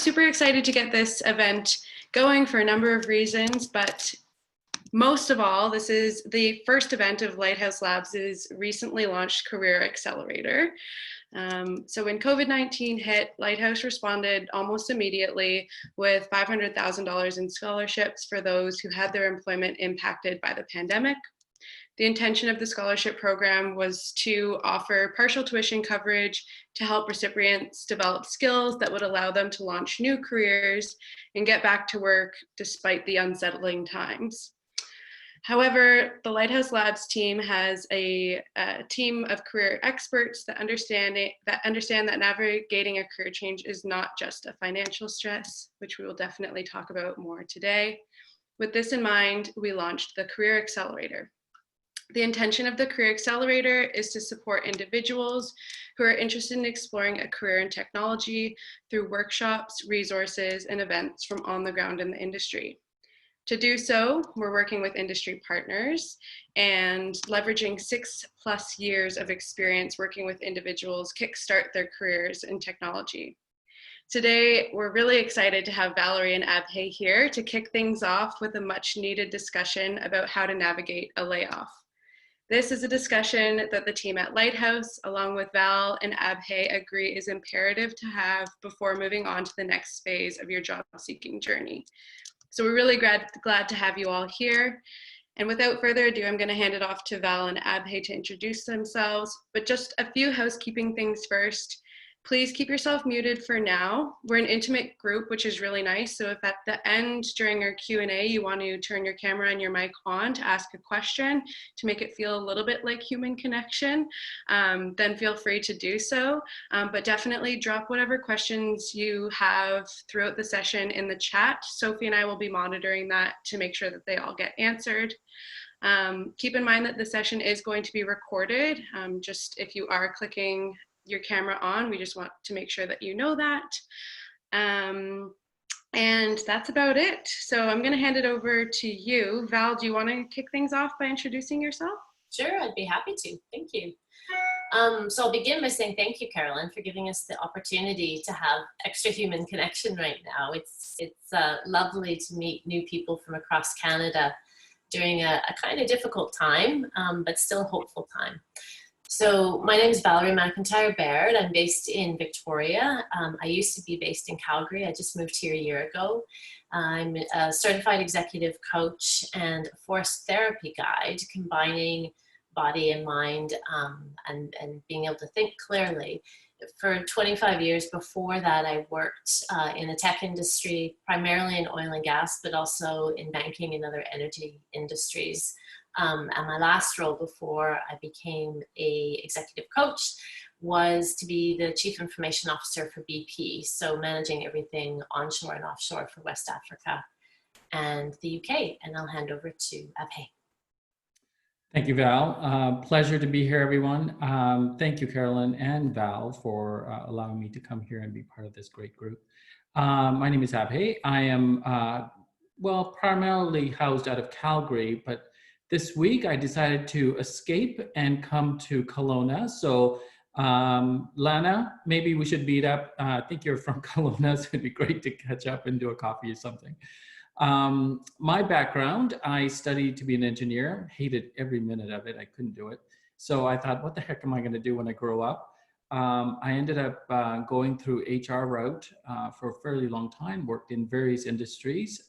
Super excited to get this event going for a number of reasons, but most of all, this is the first event of Lighthouse Labs' recently launched Career Accelerator. So when COVID-19 hit, Lighthouse responded almost immediately with $500,000 in scholarships for those who had their employment impacted by the pandemic. The intention of the scholarship program was to offer partial tuition coverage to help recipients develop skills that would allow them to launch new careers and get back to work despite the unsettling times. However, the Lighthouse Labs team has a team of career experts that understand that navigating a career change is not just a financial stress, which we will definitely talk about more today. With this in mind, we launched the Career Accelerator. The intention of the Career Accelerator is to support individuals who are interested in exploring a career in technology through workshops, resources, and events from on the ground in the industry. To do so, we're working with industry partners and leveraging 6+ years of experience working with individuals kickstart their careers in technology. Today, we're really excited to have Valerie and Abhay here to kick things off with a much needed discussion about how to navigate a layoff. This is a discussion that the team at Lighthouse, along with Val and Abhay, agree is imperative to have before moving on to the next phase of your job seeking journey. So we're really glad to have you all here. And without further ado, I'm going to hand it off to Val and Abhay to introduce themselves, but just a few housekeeping things first. Please keep yourself muted for now. We're an intimate group, which is really nice. So if at the end during our Q&A, you want to turn your camera and your mic on to ask a question to make it feel a little bit like human connection, then feel free to do so. But definitely drop whatever questions you have throughout the session in the chat. Sophie and I will be monitoring that to make sure that they all get answered. Keep in mind that the session is going to be recorded. Just if you are clicking your camera on, we just want to make sure that you know that. And that's about it. So I'm going to hand it over to you. Val, do you want to kick things off by introducing yourself? Sure, I'd be happy to. Thank you. So I'll begin by saying thank you, Carolyn, for giving us the opportunity to have extra human connection right now. It's lovely to meet new people from across Canada during a kind of difficult time, but still hopeful time. So my name is Valerie McIntyre-Baird. I'm based in Victoria. I used to be based in Calgary. I just moved here a year ago. I'm a certified executive coach and forced therapy guide, combining body and mind and being able to think clearly. For 25 years before that, I worked in the tech industry, primarily in oil and gas, but also in banking and other energy industries. And my last role before I became an executive coach was to be the Chief Information Officer for BP, so managing everything onshore and offshore for West Africa and the UK. And I'll hand over to Abhay. Thank you, Val. Pleasure to be here, everyone. Thank you, Carolyn and Val, for allowing me to come here and be part of this great group. My name is Abhay. I am, primarily housed out of Calgary, but this week I decided to escape and come to Kelowna. So Lana, maybe we should meet up. I think you're from Kelowna, so it'd be great to catch up and do a coffee or something. My background, I studied to be an engineer, hated every minute of it. I couldn't do it. So I thought, what the heck am I going to do when I grow up? I ended up going through HR route for a fairly long time, worked in various industries,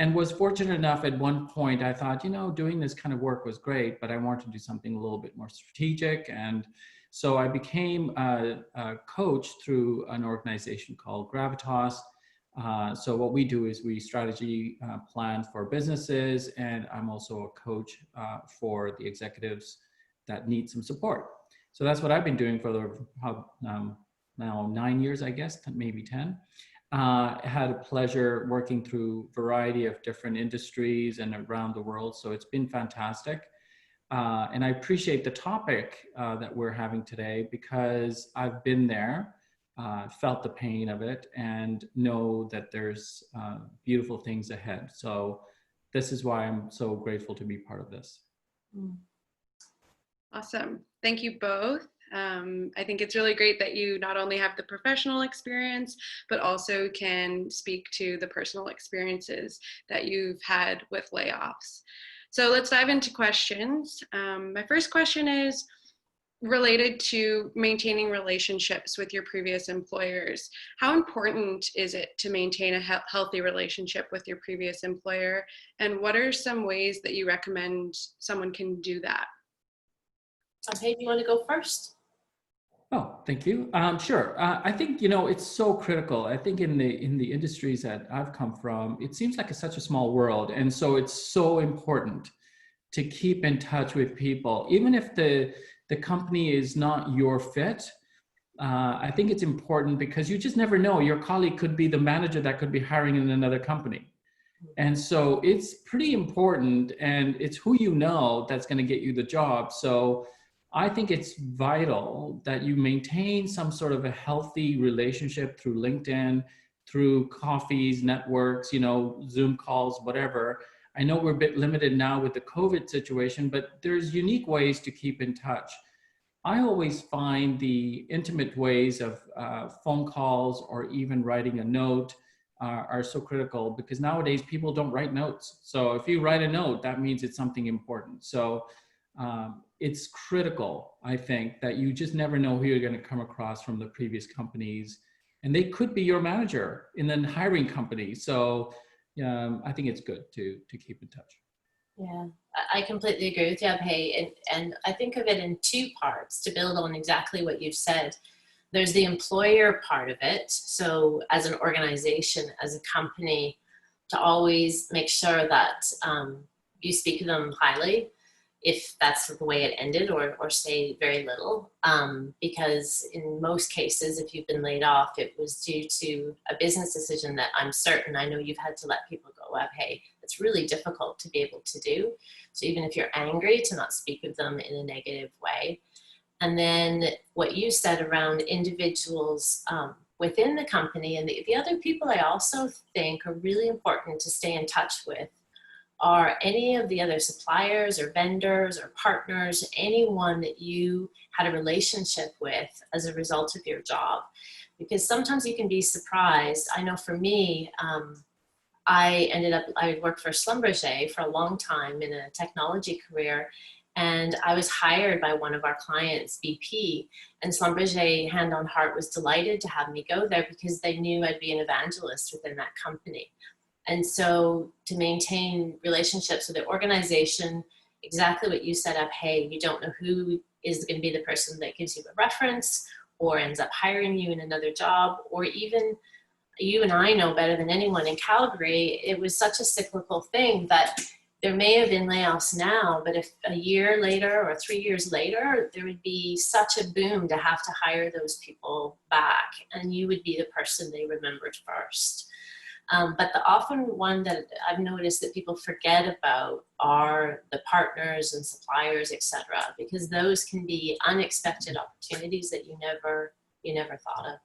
and was fortunate enough at one point, I thought, doing this kind of work was great, but I wanted to do something a little bit more strategic. And so I became a coach through an organization called Gravitas. So what we do is we strategy plan for businesses, and I'm also a coach for the executives that need some support. So that's what I've been doing for now 9 years, I guess, maybe 10. I had a pleasure working through a variety of different industries and around the world. So it's been fantastic. And I appreciate the topic that we're having today because I've been there, felt the pain of it, and know that there's beautiful things ahead. So this is why I'm so grateful to be part of this. Awesome. Thank you both. I think it's really great that you not only have the professional experience, but also can speak to the personal experiences that you've had with layoffs. So let's dive into questions. My first question is related to maintaining relationships with your previous employers. How important is it to maintain a healthy relationship with your previous employer? And what are some ways that you recommend someone can do that? Abhay, do you want to go first? Oh, thank you. Sure. I think, you know, it's so critical. I think in the industries that I've come from, it seems like it's such a small world. And so it's so important to keep in touch with people, even if the company is not your fit. I think it's important because you just never know. Your colleague could be the manager that could be hiring in another company. And so it's pretty important, and it's who you know that's going to get you the job. So I think it's vital that you maintain some sort of a healthy relationship through LinkedIn, through coffees, networks, you know, Zoom calls, whatever. I know we're a bit limited now with the COVID situation, but there's unique ways to keep in touch. I always find the intimate ways of phone calls or even writing a note are so critical, because nowadays people don't write notes. So if you write a note, that means it's something important. So it's critical, I think, that you just never know who you're going to come across from the previous companies, and they could be your manager in the hiring company. So I think it's good to keep in touch. Yeah, I completely agree with you, Abhay. And I think of it in two parts to build on exactly what you've said. There's the employer part of it. So as an organization, as a company, to always make sure that you speak of them highly, if that's the way it ended, or say very little. Because in most cases, if you've been laid off, it was due to a business decision that I'm certain, I know you've had to let people go. Hey, it's really difficult to be able to do. So even if you're angry, to not speak of them in a negative way. And then what you said around individuals within the company, and the other people I also think are really important to stay in touch with are any of the other suppliers or vendors or partners, anyone that you had a relationship with as a result of your job. Because sometimes you can be surprised. I know for me, I worked for Schlumberger for a long time in a technology career, and I was hired by one of our clients, BP, and Schlumberger, hand on heart, was delighted to have me go there because they knew I'd be an evangelist within that company. And so to maintain relationships with the organization, exactly what you said up, hey, you don't know who is going to be the person that gives you a reference or ends up hiring you in another job, or even you and I know better than anyone in Calgary, it was such a cyclical thing that there may have been layoffs now, but if a year later or 3 years later, there would be such a boom to have to hire those people back, and you would be the person they remembered first. But the often one that I've noticed that people forget about are the partners and suppliers, etc., because those can be unexpected opportunities that you never thought of.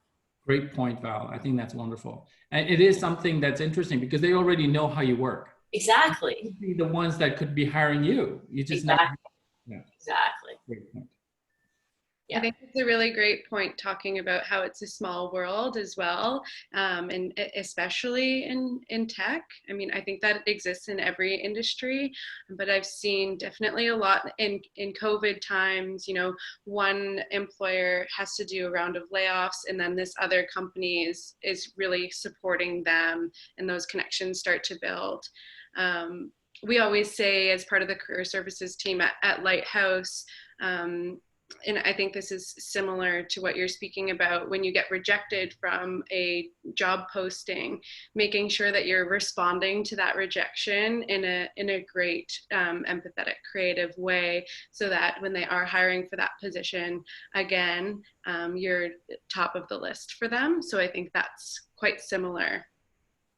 Great point, Val. I think that's wonderful. And it is something that's interesting because they already know how you work. Exactly. You could be the ones that could be hiring you. You just Exactly. never. Yeah. Exactly. Great point. I think it's a really great point, talking about how it's a small world as well, and especially in tech. I mean, I think that exists in every industry, but I've seen definitely a lot in COVID times. You know, one employer has to do a round of layoffs, and then this other company is really supporting them, and those connections start to build. We always say, as part of the career services team at Lighthouse, and I think this is similar to what you're speaking about, when you get rejected from a job posting, making sure that you're responding to that rejection in a great, empathetic, creative way, so that when they are hiring for that position, again, you're top of the list for them. So I think that's quite similar.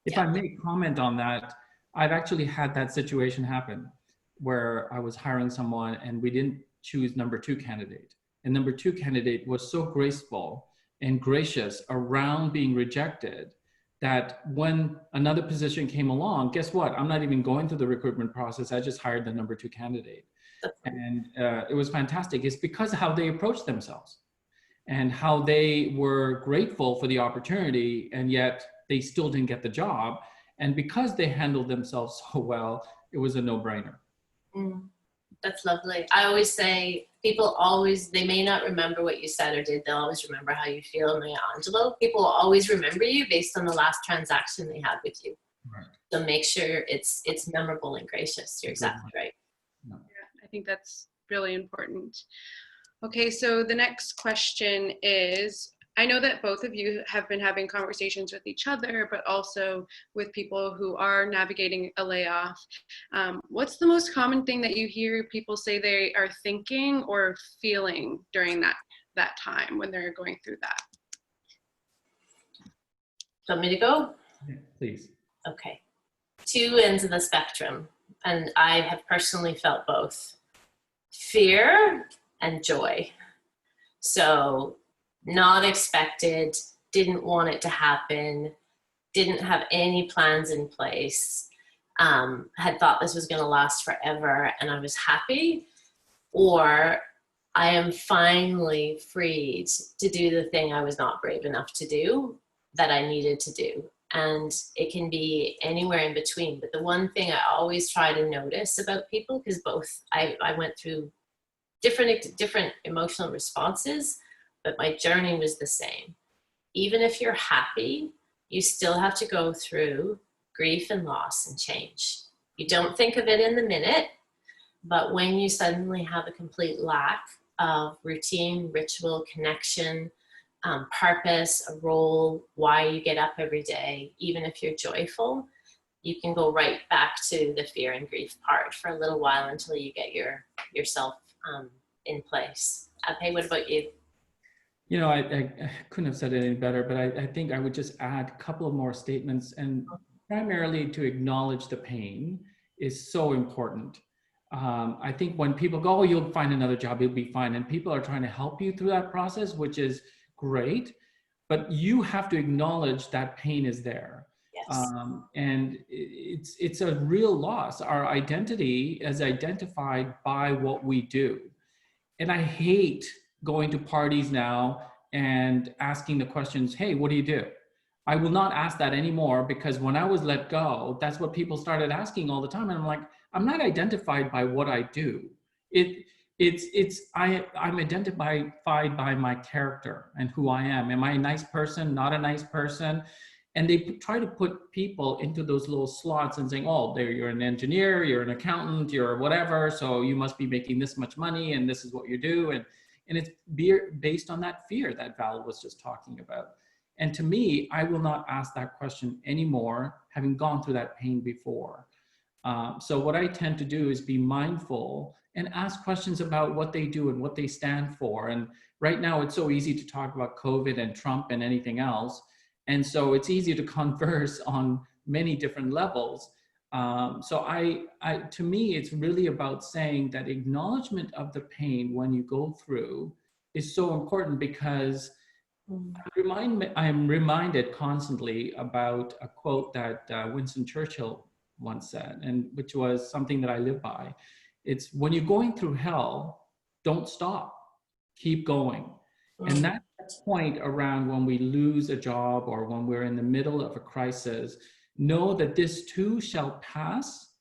If I may comment on that, I've actually had that situation happen where I was hiring someone and we didn't choose number 2 candidate. And number 2 candidate was so graceful and gracious around being rejected that when another position came along, guess what? I'm not even going through the recruitment process. I just hired the number 2 candidate. And it was fantastic. It's because of how they approached themselves and how they were grateful for the opportunity, and yet they still didn't get the job. And because they handled themselves so well, it was a no-brainer. That's lovely. I always say people always, they may not remember what you said or did. They'll always remember how you feel. Maya Angelou, people will always remember you based on the last transaction they had with you. Right. So make sure it's memorable and gracious. You're exactly right. Yeah, I think that's really important. Okay, so the next question is, I know that both of you have been having conversations with each other, but also with people who are navigating a layoff. What's the most common thing that you hear people say they are thinking or feeling during that time when they're going through that? Want me to go? Yeah, please. Okay. Two ends of the spectrum, and I have personally felt both. Fear and joy. So not expected, didn't want it to happen, didn't have any plans in place, had thought this was going to last forever and I was happy, or I am finally freed to do the thing I was not brave enough to do that I needed to do. And it can be anywhere in between. But the one thing I always try to notice about people, because both I went through different emotional responses, but my journey was the same. Even if you're happy, you still have to go through grief and loss and change. You don't think of it in the minute, but when you suddenly have a complete lack of routine, ritual, connection, purpose, a role, why you get up every day, even if you're joyful, you can go right back to the fear and grief part for a little while until you get yourself in place. Abhay, what about you? You know, I couldn't have said it any better, but I think I would just add a couple of more statements, and primarily to acknowledge the pain is so important. I think when people go, oh, you'll find another job, you'll be fine, and people are trying to help you through that process, which is great, but you have to acknowledge that pain is there. Yes. And it's a real loss. Our identity is identified by what we do. And I hate going to parties now and asking the questions, hey, what do you do? I will not ask that anymore, because when I was let go, that's what people started asking all the time. And I'm like, I'm not identified by what I do. I'm identified by my character and who I am. Am I a nice person, not a nice person? And they try to put people into those little slots and saying, oh, there, you're an engineer, you're an accountant, you're whatever, so you must be making this much money and this is what you do. And it's based on that fear that Val was just talking about. And to me, I will not ask that question anymore, having gone through that pain before. So what I tend to do is be mindful and ask questions about what they do and what they stand for. And right now, it's so easy to talk about COVID and Trump and anything else. And so it's easy to converse on many different levels. So to me, it's really about saying that acknowledgement of the pain when you go through is so important, because I am reminded constantly about a quote that Winston Churchill once said, and which was something that I live by. It's, when you're going through hell, don't stop, keep going. And that point around when we lose a job or when we're in the middle of a crisis, know that this too shall pass,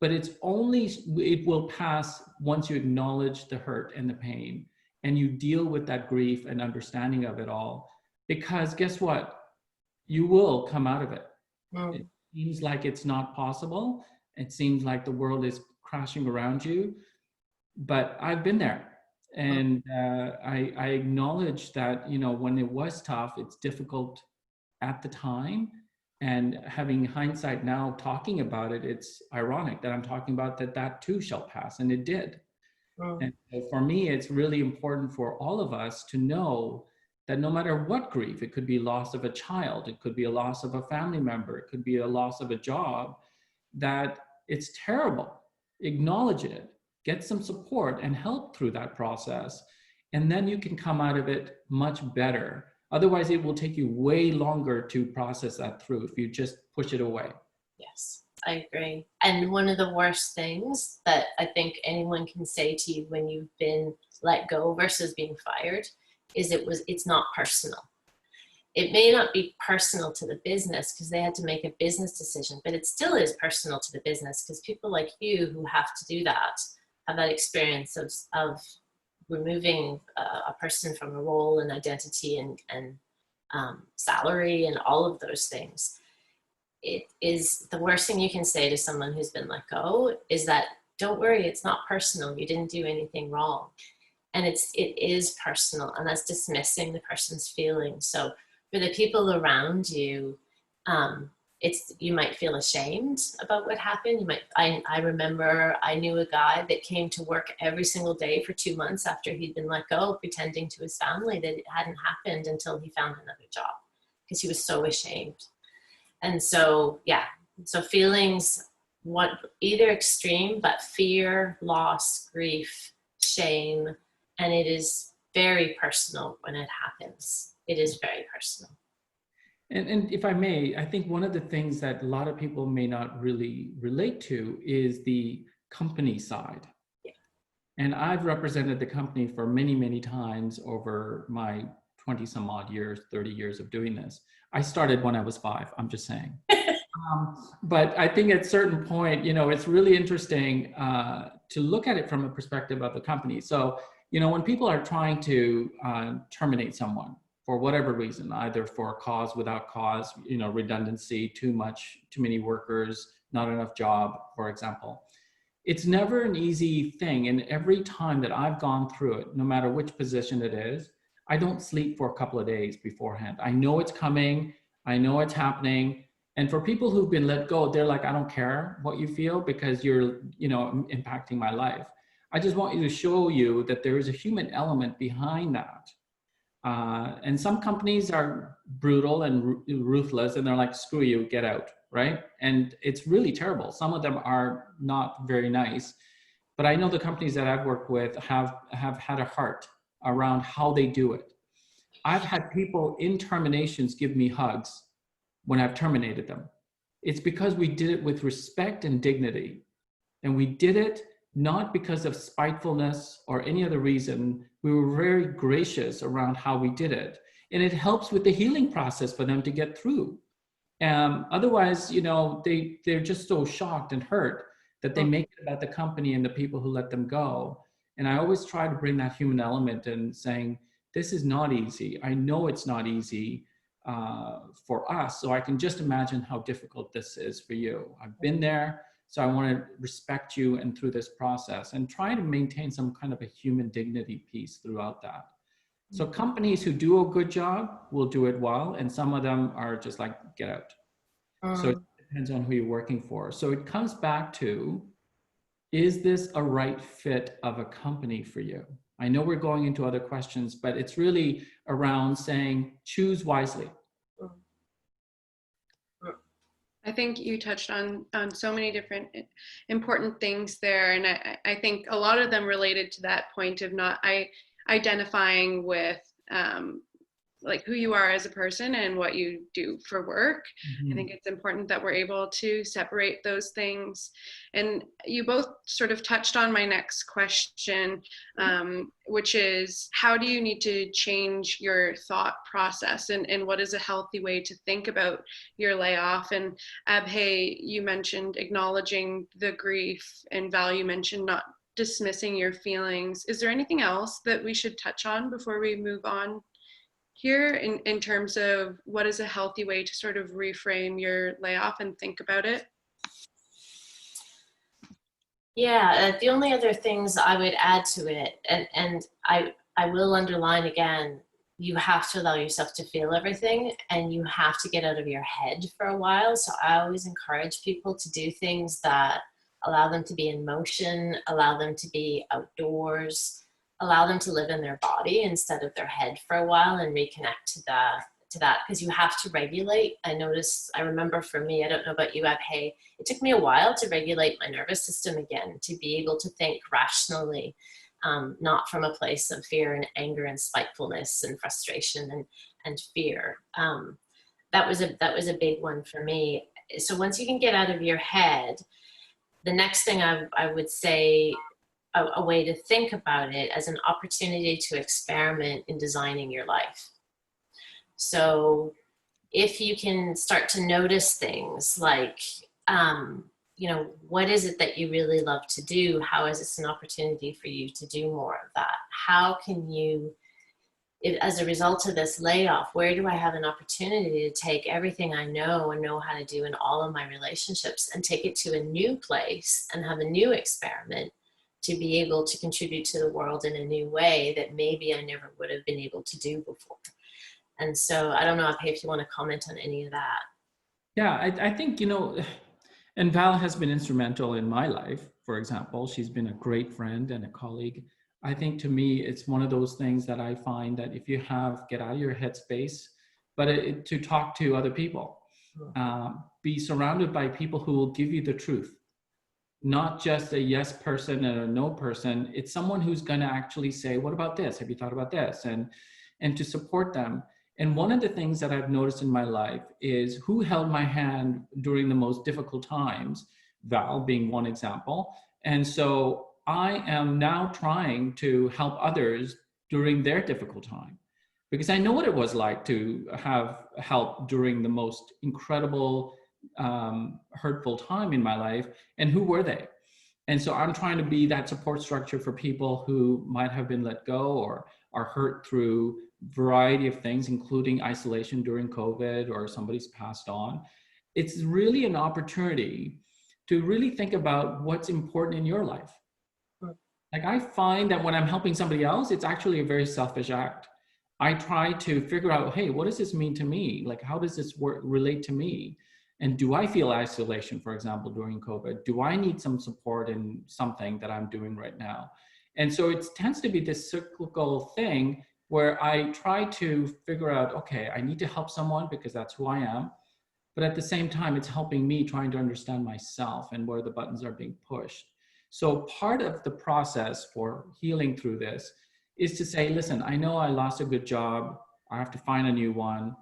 but it will pass once you acknowledge the hurt and the pain and you deal with that grief and understanding of it all. Because guess what? You will come out of it. It seems like it's not possible. It seems like the world is crashing around you, but I've been there. And I acknowledge that, you know, when it was tough, it's difficult at the time. And having hindsight now talking about it, it's ironic that I'm talking about that too shall pass, and it did. And so for me, it's really important for all of us to know that no matter what grief, it could be loss of a child, it could be a loss of a family member, it could be a loss of a job, that it's terrible. Acknowledge it. Get some support and help through that process. And then you can come out of it much better. Otherwise, it will take you way longer to process that through if you just push it away. Yes, I agree. And one of the worst things that I think anyone can say to you when you've been let go versus being fired is it's not personal. It may not be personal to the business because they had to make a business decision, but it still is personal to the business because people like you who have to do that, have that experience of removing a person from a role and identity and salary and all of those things. It is the worst thing you can say to someone who's been let go is that, don't worry, it's not personal. You didn't do anything wrong. And it is personal, and that's dismissing the person's feelings. So for the people around you, you might feel ashamed about what happened. I remember I knew a guy that came to work every single day for 2 months after he'd been let go, pretending to his family that it hadn't happened until he found another job because he was so ashamed. And so, yeah, so feelings, either extreme, but fear, loss, grief, shame, and it is very personal when it happens. It is very personal. And if I may, I think one of the things that a lot of people may not really relate to is the company side. Yeah. And I've represented the company for many, many times over my 20 some odd years, 30 years of doing this. I started when I was 5, I'm just saying. But I think at a certain point, it's really interesting to look at it from a perspective of the company. So, when people are trying to terminate someone for whatever reason, either for cause, without cause, redundancy, too many workers, not enough job, for example, it's never an easy thing. And every time that I've gone through it, no matter which position it is, I don't sleep for a couple of days beforehand. I know it's coming. I know it's happening. And for people who've been let go, they're like, I don't care what you feel because you're, impacting my life. I just want you to show you that there is a human element behind that. And some companies are brutal and ruthless, and they're like, screw you, get out, right? And it's really terrible. Some of them are not very nice. But I know the companies that I've worked with have had a heart around how they do it. I've had people in terminations give me hugs when I've terminated them. It's because we did it with respect and dignity. And we did it not because of spitefulness or any other reason. We were very gracious around how we did it. And it helps with the healing process for them to get through. Otherwise, they're just so shocked and hurt that they make it about the company and the people who let them go. And I always try to bring that human element in, saying, this is not easy. I know it's not easy for us. So I can just imagine how difficult this is for you. I've been there. So I want to respect you and through this process and try to maintain some kind of a human dignity piece throughout that. So companies who do a good job will do it well. And some of them are just like, get out. So it depends on who you're working for. So it comes back to, is this a right fit of a company for you? I know we're going into other questions, but it's really around saying, choose wisely. I think you touched on so many different important things there. And I think a lot of them related to that point of not identifying with like who you are as a person and what you do for work. I think it's important that we're able to separate those things. And you both sort of touched on my next question, which is, how do you need to change your thought process, and what is a healthy way to think about your layoff? And Abhay, you mentioned acknowledging the grief, and Val, you mentioned not dismissing your feelings. Is there anything else that we should touch on before we move on here in terms of what is a healthy way to sort of reframe your layoff and think about it? Yeah, the only other things I would add to it, and I will underline again, you have to allow yourself to feel everything, and you have to get out of your head for a while. So I always encourage people to do things that allow them to be in motion, allow them to be outdoors, allow them to live in their body instead of their head for a while, and reconnect to that, because you have to regulate. I remember for me, I don't know about you, Abhay, it took me a while to regulate my nervous system again, to be able to think rationally, not from a place of fear and anger and spitefulness and frustration and fear. That was a big one for me. So once you can get out of your head, the next thing I would say, a way to think about it as an opportunity to experiment in designing your life. So if you can start to notice things like, you know, what is it that you really love to do? How is this an opportunity for you to do more of that? How can you, as a result of this layoff, where do I have an opportunity to take everything I know and know how to do in all of my relationships and take it to a new place and have a new experiment to be able to contribute to the world in a new way that maybe I never would have been able to do before. And so I don't know, Abhay, if you want to comment on any of that. Yeah, I think, you know, and Val has been instrumental in my life, for example. She's been a great friend and a colleague. I think to me, it's one of those things that I find that if you get out of your headspace, but to talk to other people, be surrounded by people who will give you the truth. Not just a yes person and a no person. It's someone who's going to actually say, what about this? Have you thought about this? And to support them. And one of the things that I've noticed in my life is who held my hand during the most difficult times, Val being one example. And so I am now trying to help others during their difficult time, because I know what it was like to have help during the most incredible hurtful time in my life, and who were they? And so I'm trying to be that support structure for people who might have been let go or are hurt through a variety of things, including isolation during COVID, or somebody's passed on. It's really an opportunity to really think about what's important in your life. Like, I find that when I'm helping somebody else, it's actually a very selfish act. I try to figure out, hey, what does this mean to me? Like, how does this relate to me? And do I feel isolation, for example, during COVID? Do I need some support in something that I'm doing right now? And so it tends to be this cyclical thing where I try to figure out, okay, I need to help someone because that's who I am. But at the same time, it's helping me trying to understand myself and where the buttons are being pushed. So part of the process for healing through this is to say, listen, I know I lost a good job. I have to find a new one.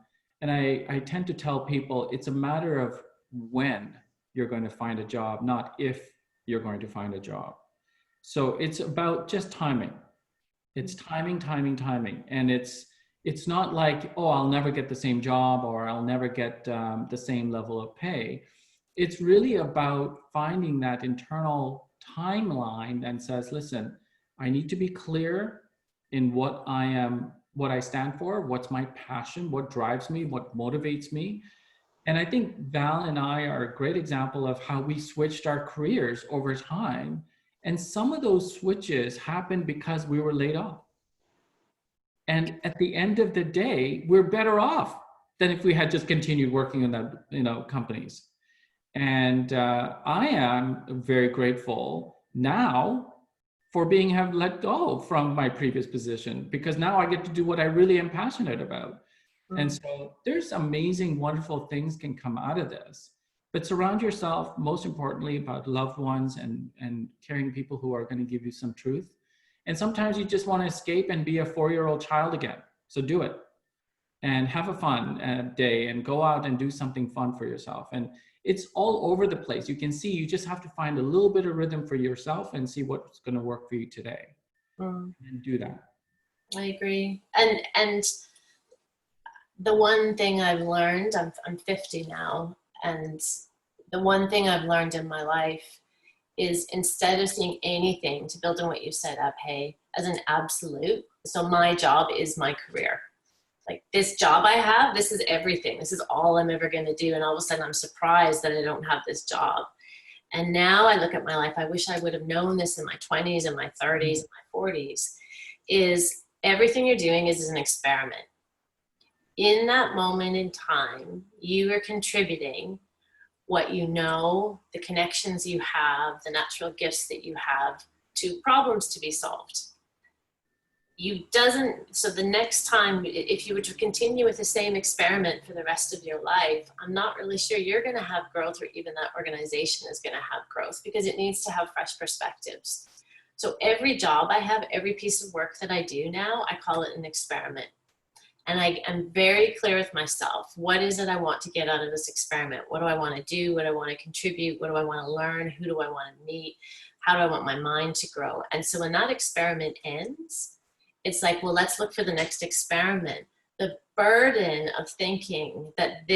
And I tend to tell people it's a matter of when you're going to find a job, not if you're going to find a job. So it's about just timing. It's timing. And it's not like, oh, I'll never get the same job or I'll never get the same level of pay. It's really about finding that internal timeline that says, listen, I need to be clear in what I stand for, what's my passion, what drives me, what motivates me. And I think Val and I are a great example of how we switched our careers over time. And some of those switches happened because we were laid off. And at the end of the day, we're better off than if we had just continued working in the companies. And I am very grateful now for have let go from my previous position, because now I get to do what I really am passionate about. And so there's amazing, wonderful things can come out of this. But surround yourself, most importantly, about loved ones and caring people who are going to give you some truth. And sometimes you just want to escape and be a 4-year-old child again. So do it and have a fun day and go out and do something fun for yourself. And it's all over the place. You can see, you just have to find a little bit of rhythm for yourself and see what's going to work for you today and do that. I agree. And the one thing I've learned, I'm 50 now, and the one thing I've learned in my life is, instead of seeing anything, to build on what you said, Abhay, as an absolute. So my job is my career. Like, this job I have, this is everything. This is all I'm ever going to do. And all of a sudden I'm surprised that I don't have this job. And now I look at my life, I wish I would have known this in my 20s and my 30s and my 40s, is everything you're doing is an experiment. In that moment in time, you are contributing what you know, the connections you have, the natural gifts that you have to problems to be solved. So the next time, if you were to continue with the same experiment for the rest of your life, I'm not really sure you're going to have growth, or even that organization is going to have growth, because it needs to have fresh perspectives. So every job I have, every piece of work that I do now, I call it an experiment. And I am very clear with myself. What is it I want to get out of this experiment? What do I want to do? What do I want to contribute? What do I want to learn? Who do I want to meet? How do I want my mind to grow? And so when that experiment ends, it's like, well, let's look for the next experiment. The burden of thinking that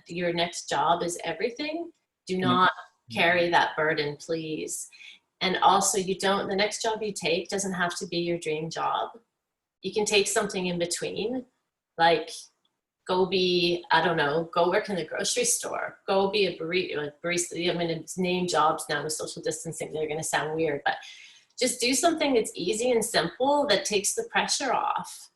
your next job is everything, do not carry that burden, please. And also, the next job you take doesn't have to be your dream job. You can take something in between, like go work in the grocery store, go be a barista. I'm going to name jobs now with social distancing. They're going to sound weird, but just do something that's easy and simple that takes the pressure off.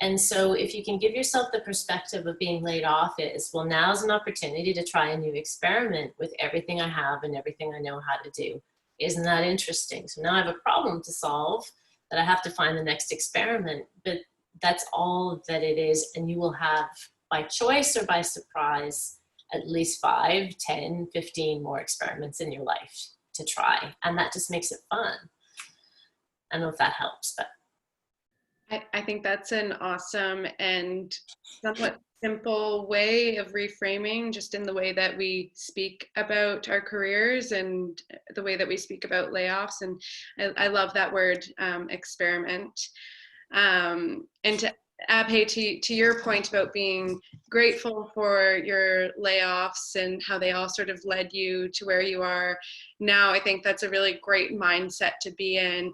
And so if you can give yourself the perspective of being laid off is, well, now's an opportunity to try a new experiment with everything I have and everything I know how to do. Isn't that interesting? So now I have a problem to solve that I have to find the next experiment, but that's all that it is. And you will have, by choice or by surprise, at least 5, 10, 15 more experiments in your life to try. And that just makes it fun. I don't know if that helps, but. I think that's an awesome and somewhat simple way of reframing, just in the way that we speak about our careers and the way that we speak about layoffs. And I love that word, experiment. And to Abhay, to your point about being grateful for your layoffs and how they all sort of led you to where you are now, I think that's a really great mindset to be in.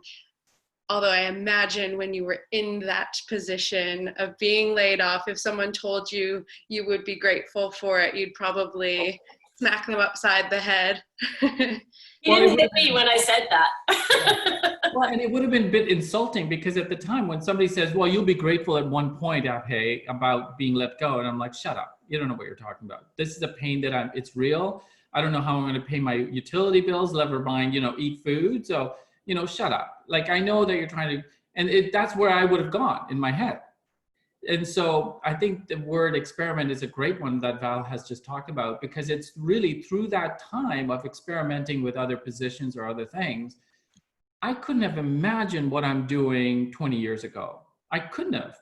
Although I imagine when you were in that position of being laid off, if someone told you you would be grateful for it, you'd probably smack them upside the head. You didn't hit me when I said that. Well, and it would have been a bit insulting because at the time when somebody says, well, you'll be grateful at one point, Abhay, about being let go. And I'm like, shut up. You don't know what you're talking about. This is a pain that it's real. I don't know how I'm going to pay my utility bills, never mind, eat food. So, shut up. Like, I know that you're trying to, and that's where I would have gone in my head. And so I think the word experiment is a great one that Val has just talked about, because it's really through that time of experimenting with other positions or other things, I couldn't have imagined what I'm doing 20 years ago. I couldn't have.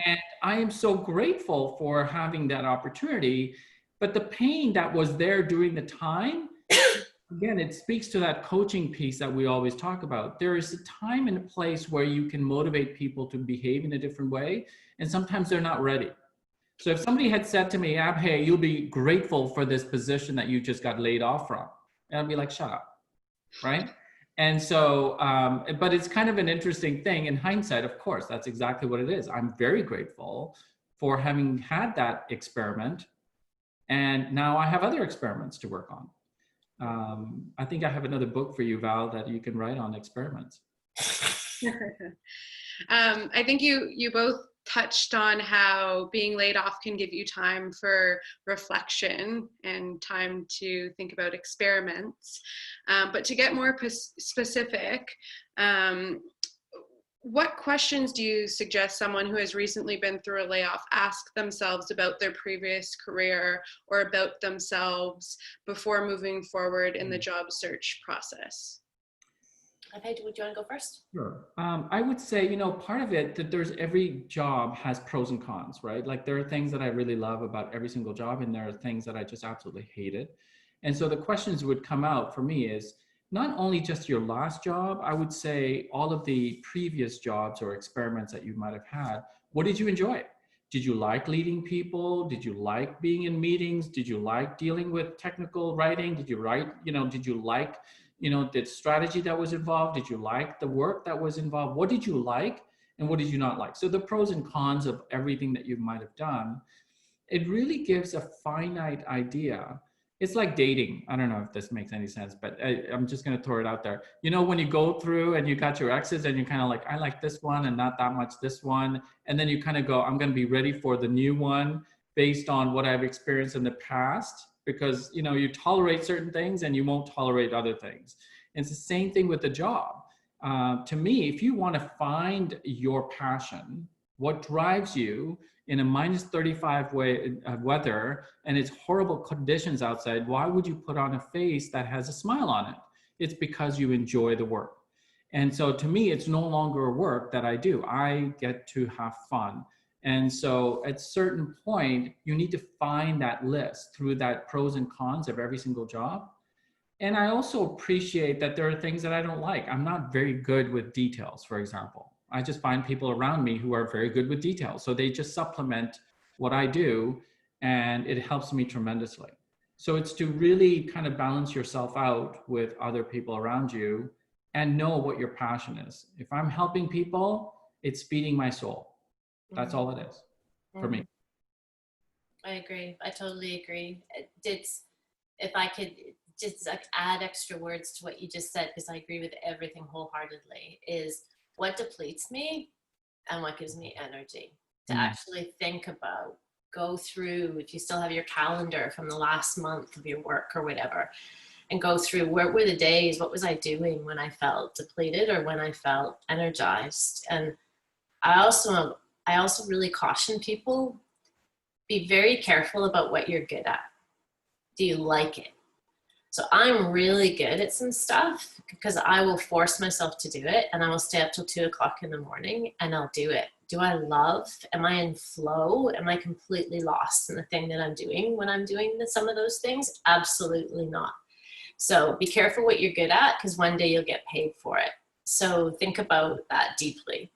And I am so grateful for having that opportunity. But the pain that was there during the time, again, it speaks to that coaching piece that we always talk about. There is a time and a place where you can motivate people to behave in a different way, and sometimes they're not ready. So if somebody had said to me, Abhay, you'll be grateful for this position that you just got laid off from, and I'd be like, shut up, right? And so, but it's kind of an interesting thing in hindsight. Of course, that's exactly what it is. I'm very grateful for having had that experiment, and now I have other experiments to work on. I think I have another book for you, Val, that you can write on experiments. I think you both touched on how being laid off can give you time for reflection and time to think about experiments. But to get more specific, what questions do you suggest someone who has recently been through a layoff ask themselves about their previous career or about themselves before moving forward in the job search process? Okay, would you want to go first? Sure. I would say, part of it that every job has pros and cons, right? Like there are things that I really love about every single job, and there are things that I just absolutely hated. And so the questions would come out for me is, not only just your last job, I would say all of the previous jobs or experiments that you might have had. What did you enjoy? Did you like leading people? Did you like being in meetings? Did you like dealing with technical writing? Did you did you like, the strategy that was involved? Did you like the work that was involved? What did you like and what did you not like? So the pros and cons of everything that you might have done, it really gives a finite idea. It's like dating. I don't know if this makes any sense, but I'm just going to throw it out there. When you go through and you got your exes and you're kind of like, I like this one and not that much this one. And then you kind of go, I'm going to be ready for the new one based on what I've experienced in the past, because, you tolerate certain things and you won't tolerate other things. And it's the same thing with the job. To me, if you want to find your passion, what drives you in a minus 35 weather and it's horrible conditions outside, why would you put on a face that has a smile on it? It's because you enjoy the work. And so to me, it's no longer a work that I do. I get to have fun. And so at a certain point, you need to find that list through that pros and cons of every single job. And I also appreciate that there are things that I don't like. I'm not very good with details, for example. I just find people around me who are very good with details. So they just supplement what I do, and it helps me tremendously. So it's to really kind of balance yourself out with other people around you and know what your passion is. If I'm helping people, it's feeding my soul. That's all it is for me. I agree. I totally agree. If I could just like add extra words to what you just said, because I agree with everything wholeheartedly, is what depletes me and what gives me energy to actually think about, go through, if you still have your calendar from the last month of your work or whatever, and go through where were the days, what was I doing when I felt depleted or when I felt energized. And I also really caution people, be very careful about what you're good at. Do you like it? So I'm really good at some stuff because I will force myself to do it, and I will stay up till 2 o'clock in the morning and I'll do it. Do I love? Am I in flow? Am I completely lost in the thing that I'm doing when I'm doing some of those things? Absolutely not. So be careful what you're good at, because one day you'll get paid for it. So think about that deeply.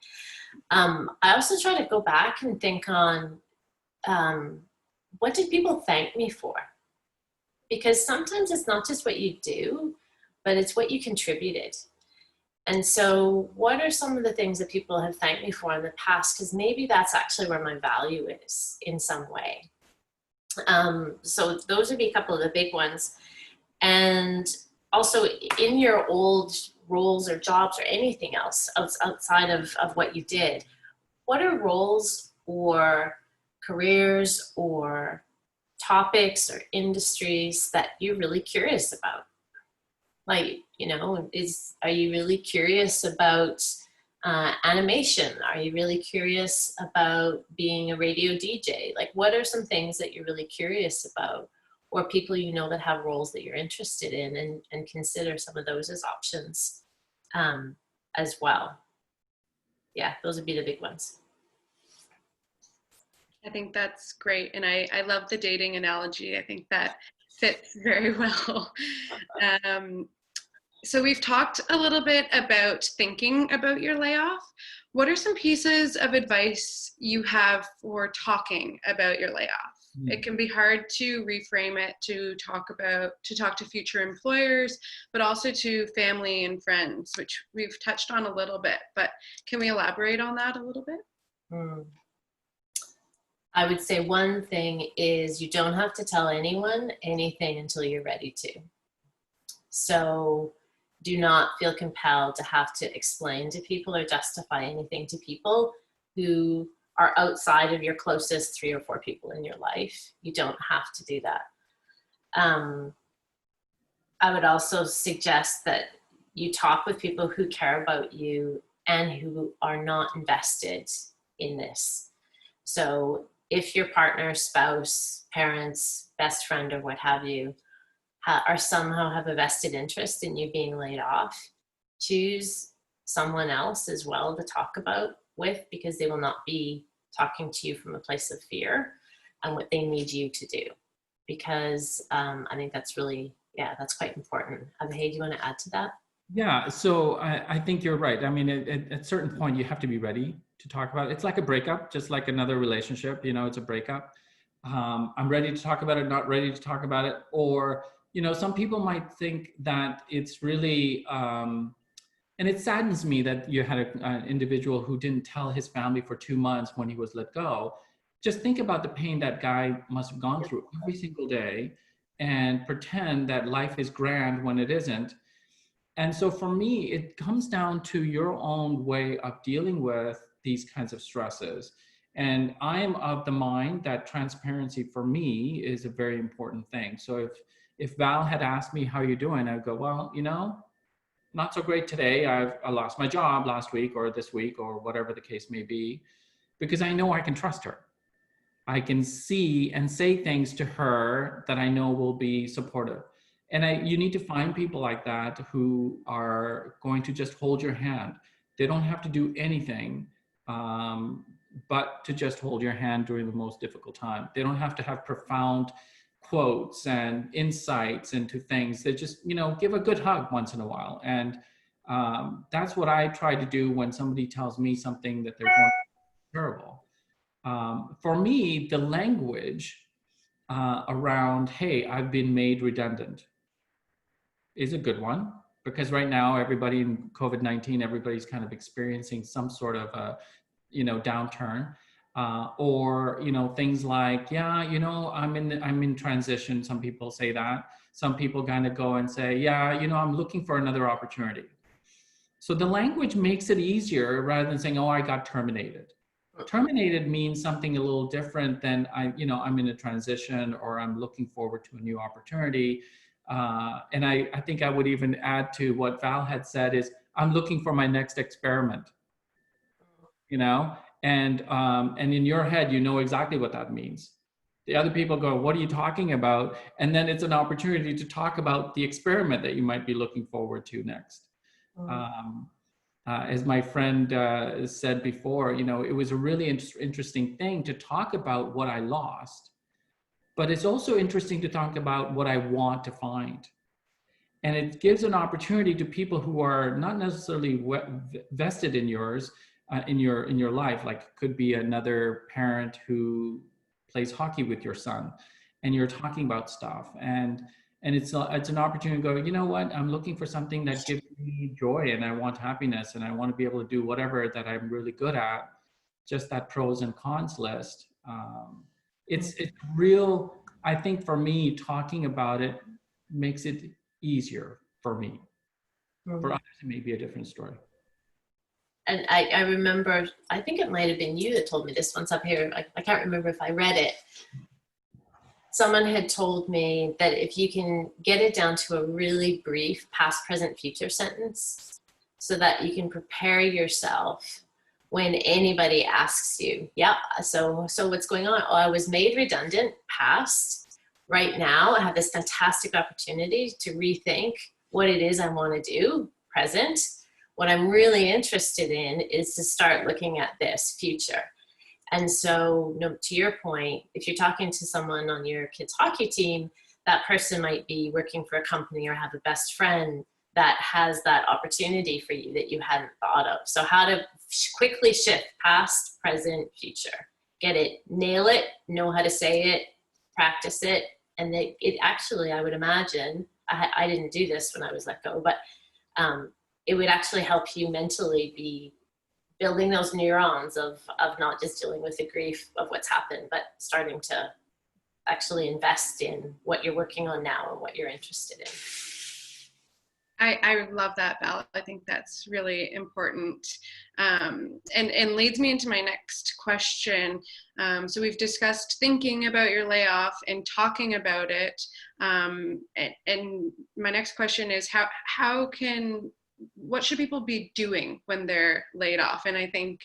I also try to go back and think on what did people thank me for? Because sometimes it's not just what you do, but it's what you contributed. And so what are some of the things that people have thanked me for in the past? Because maybe that's actually where my value is in some way. So those would be a couple of the big ones. And also in your old roles or jobs or anything else outside of what you did, what are roles or careers or topics or industries that you're really curious about? Like, you know, are you really curious about animation? Are you really curious about being a radio DJ? Like, what are some things that you're really curious about? Or people you know that have roles that you're interested in, and consider some of those as options as well. Yeah, those would be the big ones. I think that's great. And I love the dating analogy. I think that fits very well. So we've talked a little bit about thinking about your layoff. What are some pieces of advice you have for talking about your layoff? It can be hard to reframe it, to talk to future employers, but also to family and friends, which we've touched on a little bit, but can we elaborate on that a little bit? I would say one thing is you don't have to tell anyone anything until you're ready to. So do not feel compelled to have to explain to people or justify anything to people who are outside of your closest 3 or 4 people in your life. You don't have to do that. I would also suggest that you talk with people who care about you and who are not invested in this. So if your partner, spouse, parents, best friend, or what have you, are somehow have a vested interest in you being laid off, choose someone else as well to talk about with, because they will not be talking to you from a place of fear and what they need you to do. Because I think that's really, that's quite important. Abhay, do you want to add to that? Yeah, so I think you're right. I mean, at a certain point, you have to be ready to talk about it. It's like a breakup, just like another relationship, you know, it's a breakup. I'm ready to talk about it, not ready to talk about it. Or, you know, some people might think that it's really, and it saddens me that you had an individual who didn't tell his family for 2 months when he was let go. Just think about the pain that guy must have gone through every single day and pretend that life is grand when it isn't. And so for me, it comes down to your own way of dealing with these kinds of stresses. And I am of the mind that transparency for me is a very important thing. So if Val had asked me, how are you doing? I'd go, well, you know, not so great today. I lost my job last week or this week or whatever the case may be, because I know I can trust her. I can see and say things to her that I know will be supportive. And you need to find people like that who are going to just hold your hand. They don't have to do anything. but to just hold your hand during the most difficult time. They don't have to have profound quotes and insights into things. They just, give a good hug once in a while. And that's what I try to do when somebody tells me something that they're going terrible. For me, the language around, hey, I've been made redundant is a good one, because right now everybody in COVID-19, everybody's kind of experiencing some sort of a, downturn, or things like, I'm in transition. Some people say that. Some people kind of go and say, I'm looking for another opportunity. So the language makes it easier rather than saying, oh, I got terminated. Terminated means something a little different than I'm in a transition, or I'm looking forward to a new opportunity. And I think I would even add to what Val had said is, I'm looking for my next experiment, and in your head, exactly what that means. The other people go, what are you talking about? And then it's an opportunity to talk about the experiment that you might be looking forward to next. As my friend said before, it was a really interesting thing to talk about what I lost, but it's also interesting to talk about what I want to find. And it gives an opportunity to people who are not necessarily vested in yours, in your life. Like, it could be another parent who plays hockey with your son, and you're talking about stuff, and it's an opportunity to go, you know what, I'm looking for something that gives me joy, and I want happiness, and I want to be able to do whatever that I'm really good at. Just that pros and cons list. It's real. I think for me, talking about it makes it easier for me. For others, it may be a different story. And I remember, I think it might have been you that told me this once up here. I can't remember if I read it. Someone had told me that if you can get it down to a really brief past, present, future sentence, so that you can prepare yourself when anybody asks you, so what's going on? Oh, I was made redundant, past. Right now, I have this fantastic opportunity to rethink what it is I want to do, present. What I'm really interested in is to start looking at this, future. And so, to your point, if you're talking to someone on your kids' hockey team, that person might be working for a company or have a best friend that has that opportunity for you that you hadn't thought of. So how to quickly shift past, present, future. Get it, nail it, know how to say it, practice it. And it actually, I would imagine, I didn't do this when I was let go, but it would actually help you mentally be building those neurons of not just dealing with the grief of what's happened, but starting to actually invest in what you're working on now and what you're interested in. I love that, Val. I think that's really important, and leads me into my next question. So we've discussed thinking about your layoff and talking about it, and my next question is what should people be doing when they're laid off? And I think,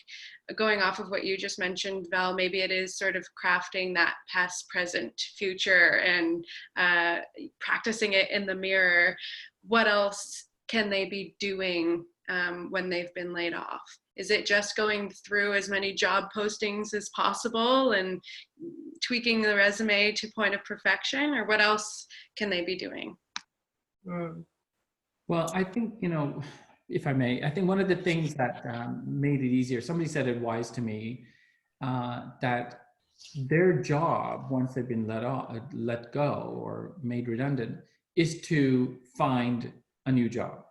going off of what you just mentioned, Val, maybe it is sort of crafting that past, present, future, and practicing it in the mirror. What else can they be doing when they've been laid off? Is it just going through as many job postings as possible and tweaking the resume to point of perfection, or what else can they be doing? Well, I think, if I may, I think one of the things that made it easier, somebody said it wise to me, that their job, once they've been let go or made redundant, is to find a new job.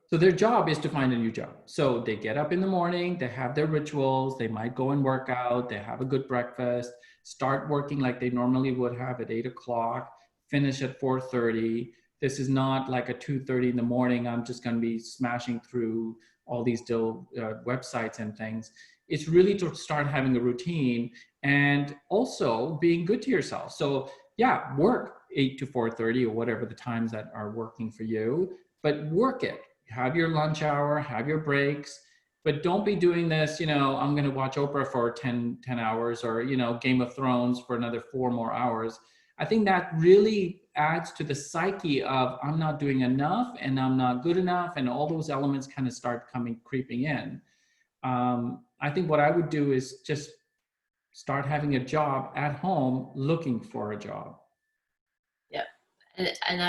So their job is to find a new job. So they get up in the morning, they have their rituals, they might go and work out, they have a good breakfast, start working like they normally would have at 8 o'clock, finish at 4:30. This is not like a 2:30 in the morning, I'm just going to be smashing through all these websites and things. It's really to start having a routine and also being good to yourself. So yeah, work 8 to 4:30 or whatever the times that are working for you, but work it. Have your lunch hour, have your breaks, but don't be doing this, I'm going to watch Oprah for 10 hours or, Game of Thrones for another 4 more hours. I think that really adds to the psyche of I'm not doing enough and I'm not good enough, and all those elements kind of start creeping in. I think what I would do is just start having a job at home, looking for a job. Yeah. And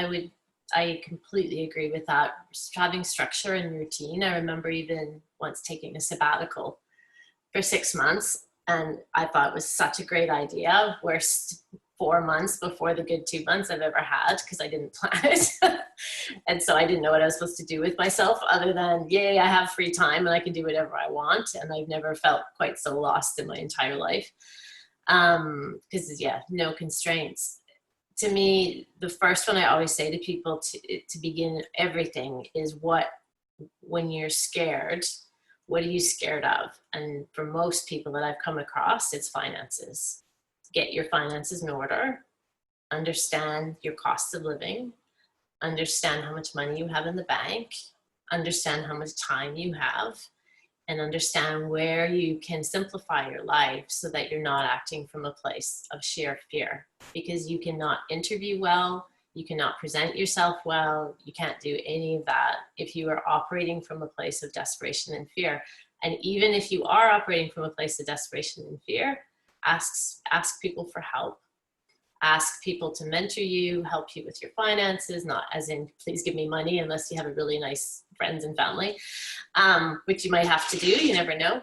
I completely agree with that. Just having structure and routine. I remember even once taking a sabbatical for 6 months, and I thought it was such a great idea. Worst 4 months before the good 2 months I've ever had, because I didn't plan it. And so I didn't know what I was supposed to do with myself other than, yay, I have free time and I can do whatever I want. And I've never felt quite so lost in my entire life. Because no constraints. To me, the first one I always say to people to begin everything is when you're scared, what are you scared of? And for most people that I've come across, it's finances. Get your finances in order, understand your cost of living, understand how much money you have in the bank, understand how much time you have, and understand where you can simplify your life so that you're not acting from a place of sheer fear. Because you cannot interview well, you cannot present yourself well, you can't do any of that if you are operating from a place of desperation and fear. And even if you are operating from a place of desperation and fear, ask people for help. Ask people to mentor you, help you with your finances, not as in, please give me money unless you have a really nice friends and family, which you might have to do, you never know.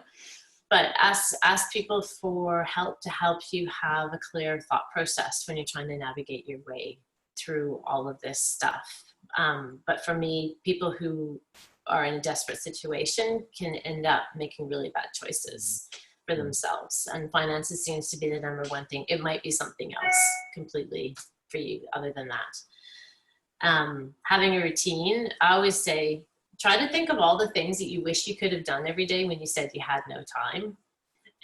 But ask people for help to help you have a clear thought process when you're trying to navigate your way through all of this stuff. But for me, people who are in a desperate situation can end up making really bad choices for themselves, and finances seems to be the number one thing. It might be something else completely for you other than that. Having a routine, I always say, try to think of all the things that you wish you could have done every day when you said you had no time.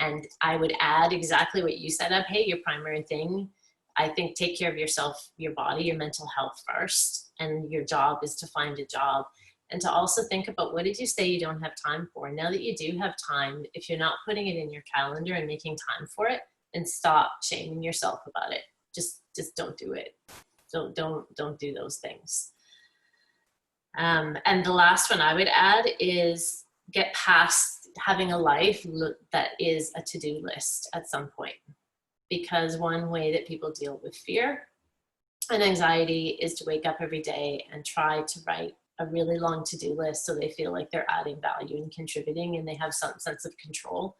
And I would add exactly what you said up. Hey, your primary thing, I think, take care of yourself, your body, your mental health first, and your job is to find a job. And to also think about, what did you say you don't have time for? Now that you do have time, if you're not putting it in your calendar and making time for it, and stop shaming yourself about it. Just don't do it. Don't do those things. And the last one I would add is get past having a life that is a to-do list at some point. Because one way that people deal with fear and anxiety is to wake up every day and try to write a really long to-do list so they feel like they're adding value and contributing and they have some sense of control.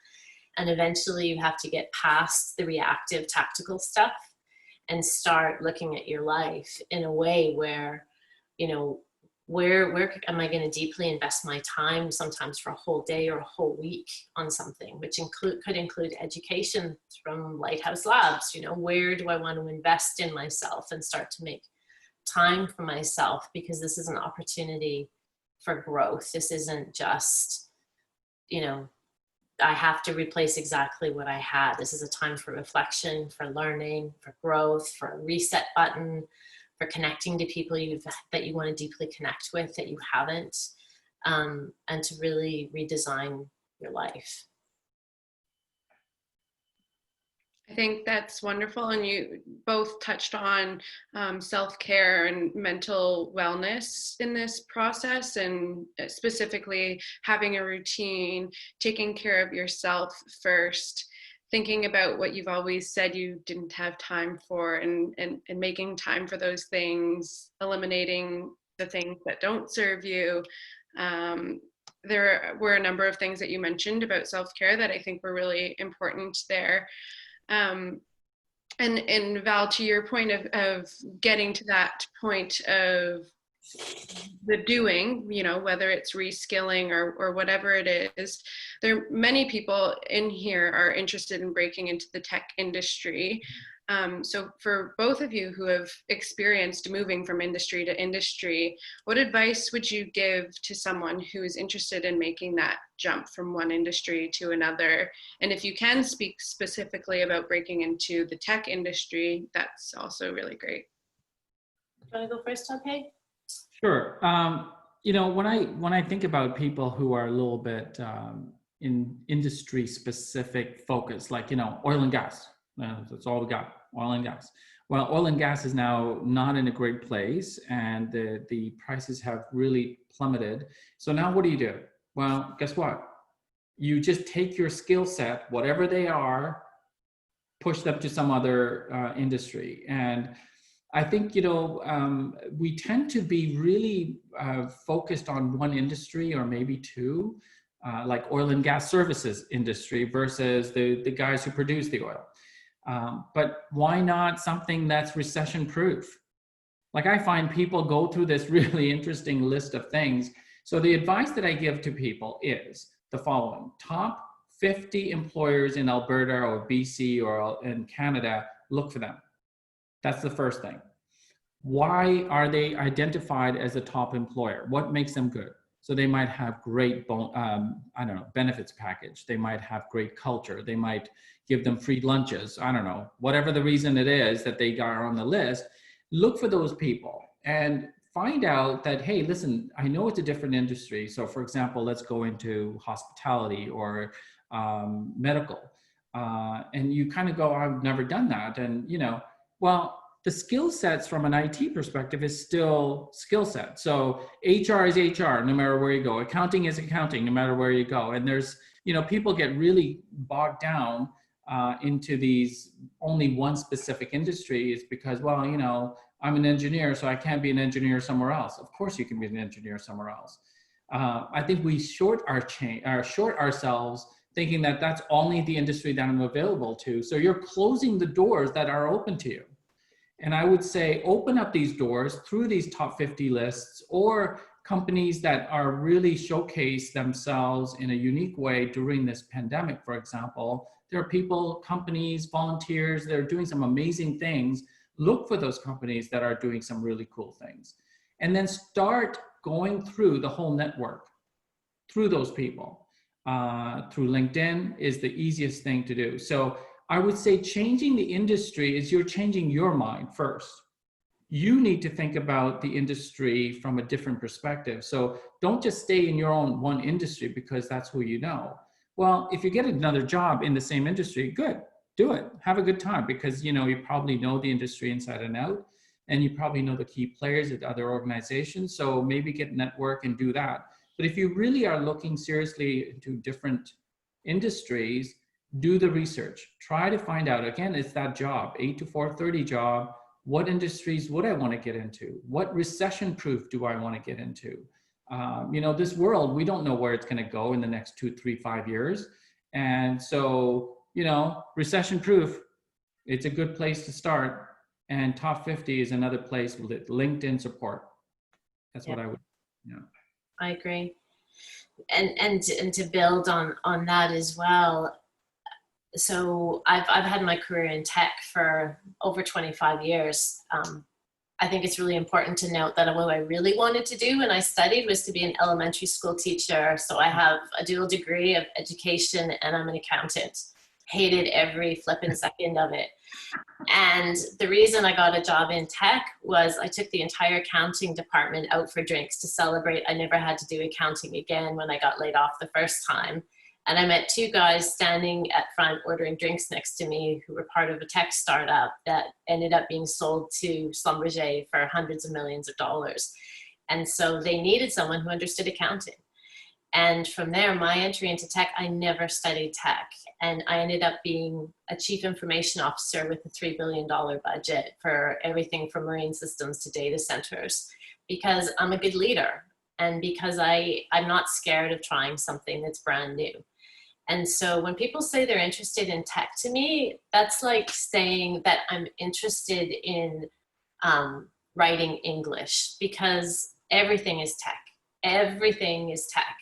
And eventually you have to get past the reactive tactical stuff and start looking at your life in a way where, where am I going to deeply invest my time, sometimes for a whole day or a whole week on something, which could include education from Lighthouse Labs. Where do I want to invest in myself and start to make time for myself, because this is an opportunity for growth. This isn't just, I have to replace exactly what I had. This is a time for reflection, for learning, for growth, for a reset button, for connecting to people that you want to deeply connect with that you haven't, and to really redesign your life. I think that's wonderful. And you both touched on self-care and mental wellness in this process, and specifically having a routine, taking care of yourself first, thinking about what you've always said you didn't have time for, and making time for those things, eliminating the things that don't serve you. There were a number of things that you mentioned about self-care that I think were really important there. And Val, to your point of getting to that point of the doing, whether it's reskilling or whatever it is, many people in here are interested in breaking into the tech industry. So for both of you who have experienced moving from industry to industry, what advice would you give to someone who is interested in making that jump from one industry to another? And if you can speak specifically about breaking into the tech industry, that's also really great. Do you want to go first, Abhay? Sure. When I think about people who are a little bit in industry specific focus, like, oil and gas, that's all we got, oil and gas. Well, oil and gas is now not in a great place, and the prices have really plummeted. So now what do you do? Well, guess what? you just take your skill set, whatever they are, push them to some other industry. And I think, we tend to be really focused on one industry or maybe two, like oil and gas services industry versus the guys who produce the oil. But why not something that's recession proof? Like, I find people go through this really interesting list of things. So the advice that I give to people is the following: top 50 employers in Alberta or BC or in Canada, look for them. That's the first thing. Why are they identified as a top employer? What makes them good? So they might have great, benefits package. They might have great culture. They might give them free lunches. I don't know, whatever the reason it is that they got on the list. Look for those people and find out that, hey, listen, I know it's a different industry. So for example, let's go into hospitality or medical. And you kind of go, I've never done that. And, well, the skill sets from an IT perspective is still skill set. So HR is HR, no matter where you go. Accounting is accounting, no matter where you go. And there's, people get really bogged down into these only one specific industry is because, well, I'm an engineer, so I can't be an engineer somewhere else. Of course you can be an engineer somewhere else. I think we short ourselves thinking that that's only the industry that I'm available to. So you're closing the doors that are open to you. And I would say open up these doors through these top 50 lists or companies that are really showcase themselves in a unique way during this pandemic, for example. There are people, companies, volunteers, they're doing some amazing things. Look for those companies that are doing some really cool things. And then start going through the whole network, through those people. Through LinkedIn is the easiest thing to do. So I would say changing the industry is you're changing your mind first. You need to think about the industry from a different perspective. So don't just stay in your own one industry because that's who you know. Well, if you get another job in the same industry, good, do it. Have a good time because you probably know the industry inside and out, and you probably know the key players at other organizations. So maybe get network and do that. But if you really are looking seriously into different industries, do the research. Try to find out, again, it's that job, 8 to 4:30 job. What industries would I want to get into? What recession proof do I want to get into? This world, we don't know where it's going to go in the next 2, 3, 5 years. And so, recession proof, it's a good place to start. And top 50 is another place with LinkedIn support. That's what I would, I agree. And to build on that as well. So I've had my career in tech for over 25 years. I think it's really important to note that what I really wanted to do when I studied was to be an elementary school teacher. So I have a dual degree of education and I'm an accountant. Hated every flipping second of it. And the reason I got a job in tech was I took the entire accounting department out for drinks to celebrate I never had to do accounting again when I got laid off the first time. And I met two guys standing at front ordering drinks next to me who were part of a tech startup that ended up being sold to Schlumberger for hundreds of millions of dollars. And so they needed someone who understood accounting. And from there, my entry into tech, I never studied tech. And I ended up being a chief information officer with a $3 billion budget for everything from marine systems to data centers, because I'm a good leader and because I'm not scared of trying something that's brand new. And so when people say they're interested in tech, to me, that's like saying that I'm interested in writing English, because everything is tech. Everything is tech.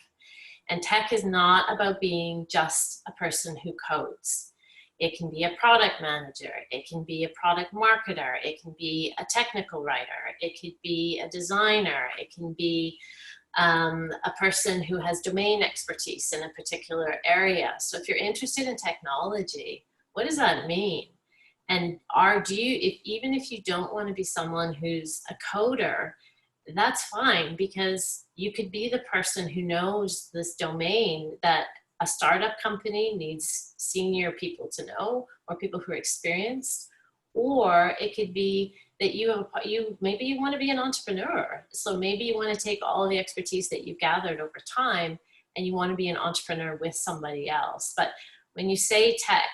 And tech is not about being just a person who codes. It can be a product manager. It can be a product marketer. It can be a technical writer. It could be a designer. It can be a person who has domain expertise in a particular area. So if you're interested in technology, what does that mean? And even if you don't want to be someone who's a coder, that's fine, because you could be the person who knows this domain that a startup company needs senior people to know, or people who are experienced. Or it could be that maybe you want to be an entrepreneur. So maybe you want to take all the expertise that you've gathered over time and you want to be an entrepreneur with somebody else. But when you say tech,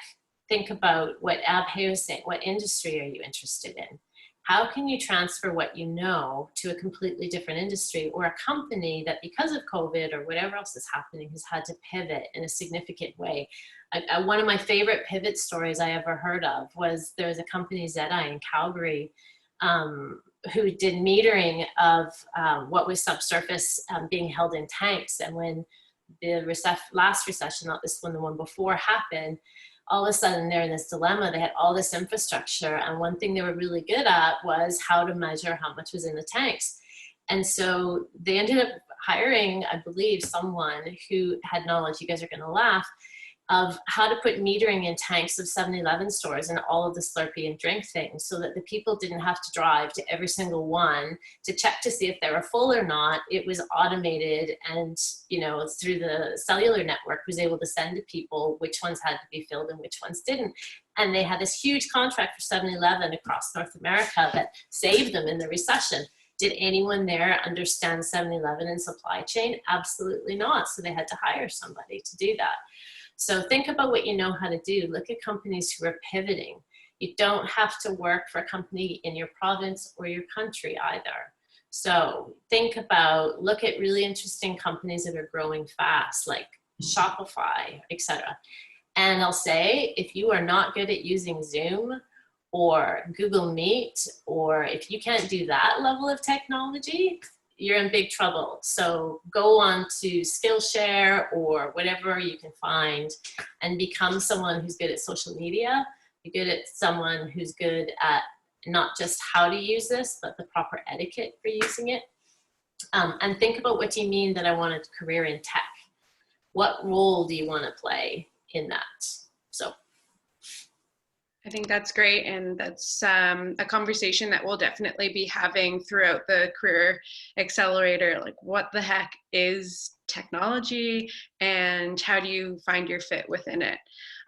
think about what Abhay was saying. What industry are you interested in? How can you transfer what you know to a completely different industry, or a company that because of COVID or whatever else is happening has had to pivot in a significant way? One of my favorite pivot stories I ever heard of was there was a company, Zedi in Calgary, who did metering of what was subsurface being held in tanks. And when the last recession, not this one, the one before happened, all of a sudden they're in this dilemma. They had all this infrastructure, and one thing they were really good at was how to measure how much was in the tanks. And so they ended up hiring, I believe, someone who had knowledge, you guys are gonna laugh, of how to put metering in tanks of 7-Eleven stores and all of the Slurpee and drink things, so that the people didn't have to drive to every single one to check to see if they were full or not. It was automated, and through the cellular network was able to send to people which ones had to be filled and which ones didn't. And they had this huge contract for 7-Eleven across North America that saved them in the recession. Did anyone there understand 7-Eleven and supply chain? Absolutely not. So they had to hire somebody to do that. So think about what you know how to do. Look at companies who are pivoting. You don't have to work for a company in your province or your country either. So look at really interesting companies that are growing fast, like Shopify, etc. And I'll say, if you are not good at using Zoom or Google Meet, or if you can't do that level of technology, you're in big trouble. So go on to Skillshare or whatever you can find and become someone who's good at social media. Be good at someone who's good at not just how to use this, but the proper etiquette for using it. And think about, what do you mean that I want a career in tech? What role do you want to play in that? So I think that's great, and that's a conversation that we'll definitely be having throughout the Career Accelerator. Like, what the heck is technology, and how do you find your fit within it?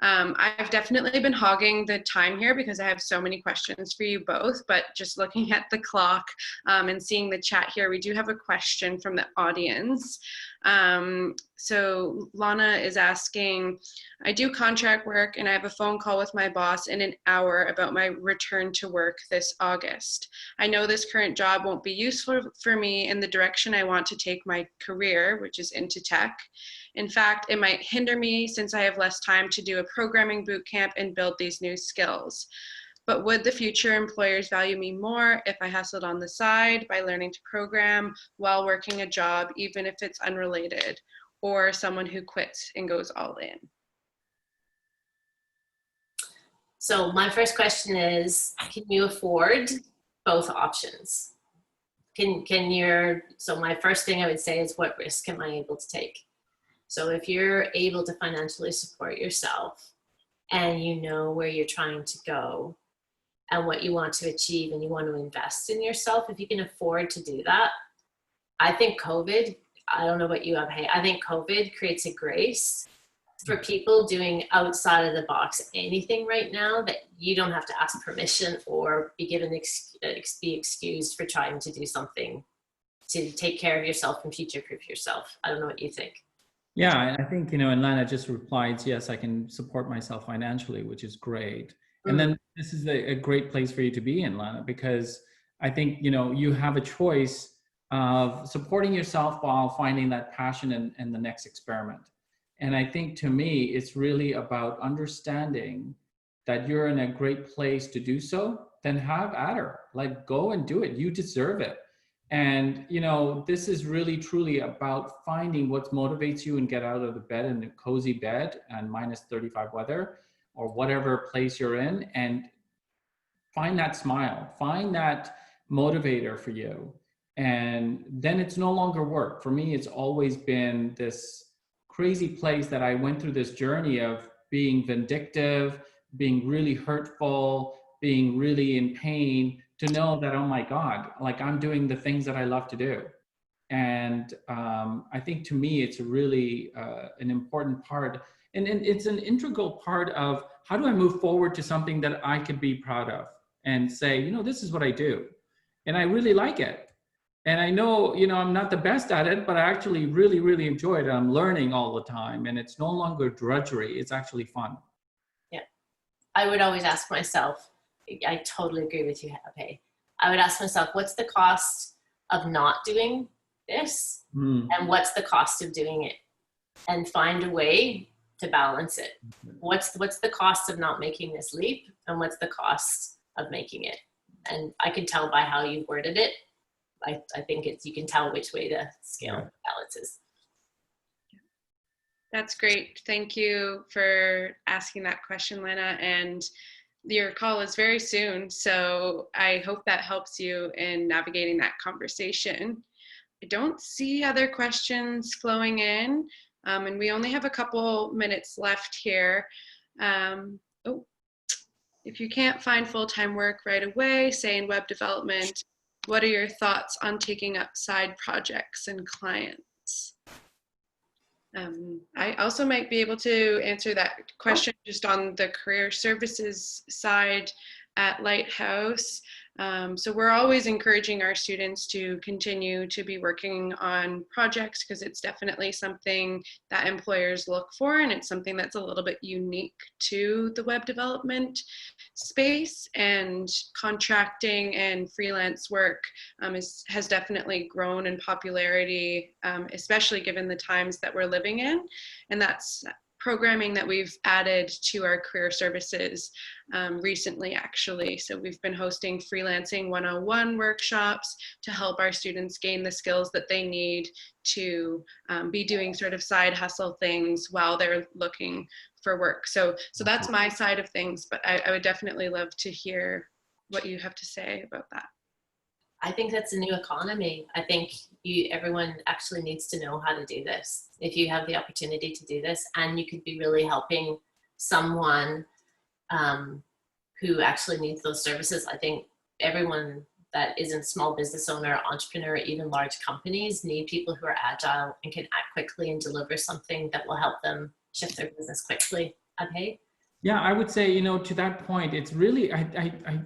I've definitely been hogging the time here because I have so many questions for you both, but just looking at the clock and seeing the chat here, we do have a question from the audience. So Lana is asking, I do contract work and I have a phone call with my boss in an hour about my return to work this August. I know this current job won't be useful for me in the direction I want to take my career, which is into tech. In fact, it might hinder me since I have less time to do a programming bootcamp and build these new skills. But would the future employers value me more if I hustled on the side by learning to program while working a job, even if it's unrelated, or someone who quits and goes all in? So my first question is, can you afford both options? So my first thing I would say is, what risk am I able to take? So if you're able to financially support yourself and you know where you're trying to go and what you want to achieve, and you want to invest in yourself, if you can afford to do that, I think COVID, I don't know about you, Abhay, I think COVID creates a grace for people doing outside of the box anything right now, that you don't have to ask permission or be given be excused for trying to do something to take care of yourself and future-proof yourself. I don't know what you think. Yeah, I think, and Lana just replied, yes, I can support myself financially, which is great. And then this is a great place for you to be in, Lana, because I think, you have a choice of supporting yourself while finding that passion in the next experiment. And I think, to me, it's really about understanding that you're in a great place to do so. Then have at her, like, go and do it. You deserve it. And, this is really truly about finding what motivates you and get out of the bed in a cozy bed and minus 35 weather or whatever place you're in, and find that smile, find that motivator for you. And then it's no longer work. For me, it's always been this crazy place that I went through this journey of being vindictive, being really hurtful, being really in pain, to know that, oh my God, like, I'm doing the things that I love to do. And I think, to me, it's really an important part. And it's an integral part of, how do I move forward to something that I could be proud of and say, this is what I do. And I really like it. And I know, I'm not the best at it, but I actually really, really enjoy it. I'm learning all the time, and it's no longer drudgery. It's actually fun. Yeah. I would always ask myself, I totally agree with you, Abhay. I would ask myself, what's the cost of not doing this? And what's the cost of doing it? And find a way to balance it. What's the cost of not making this leap? And what's the cost of making it? And I can tell by how you worded it. I think you can tell which way the scale balances. That's great. Thank you for asking that question, Lena. And your call is very soon, so I hope that helps you in navigating that conversation. I don't see other questions flowing in, and we only have a couple minutes left here. If you can't find full-time work right away, say in web development, what are your thoughts on taking up side projects and clients? I also might be able to answer that question just on the career services side at Lighthouse. So we're always encouraging our students to continue to be working on projects because it's definitely something that employers look for, and it's something that's a little bit unique to the web development space. And contracting and freelance work has definitely grown in popularity, especially given the times that we're living in. And that's programming that we've added to our career services recently, actually. So we've been hosting freelancing 101 workshops to help our students gain the skills that they need to be doing sort of side hustle things while they're looking for work. So that's my side of things, but I would definitely love to hear what you have to say about that. I think that's a new economy. I think everyone actually needs to know how to do this. If you have the opportunity to do this, and you could be really helping someone who actually needs those services. I think everyone that isn't small business owner, entrepreneur, even large companies need people who are agile and can act quickly and deliver something that will help them shift their business quickly. Abhay? Yeah, I would say, to that point, it's really,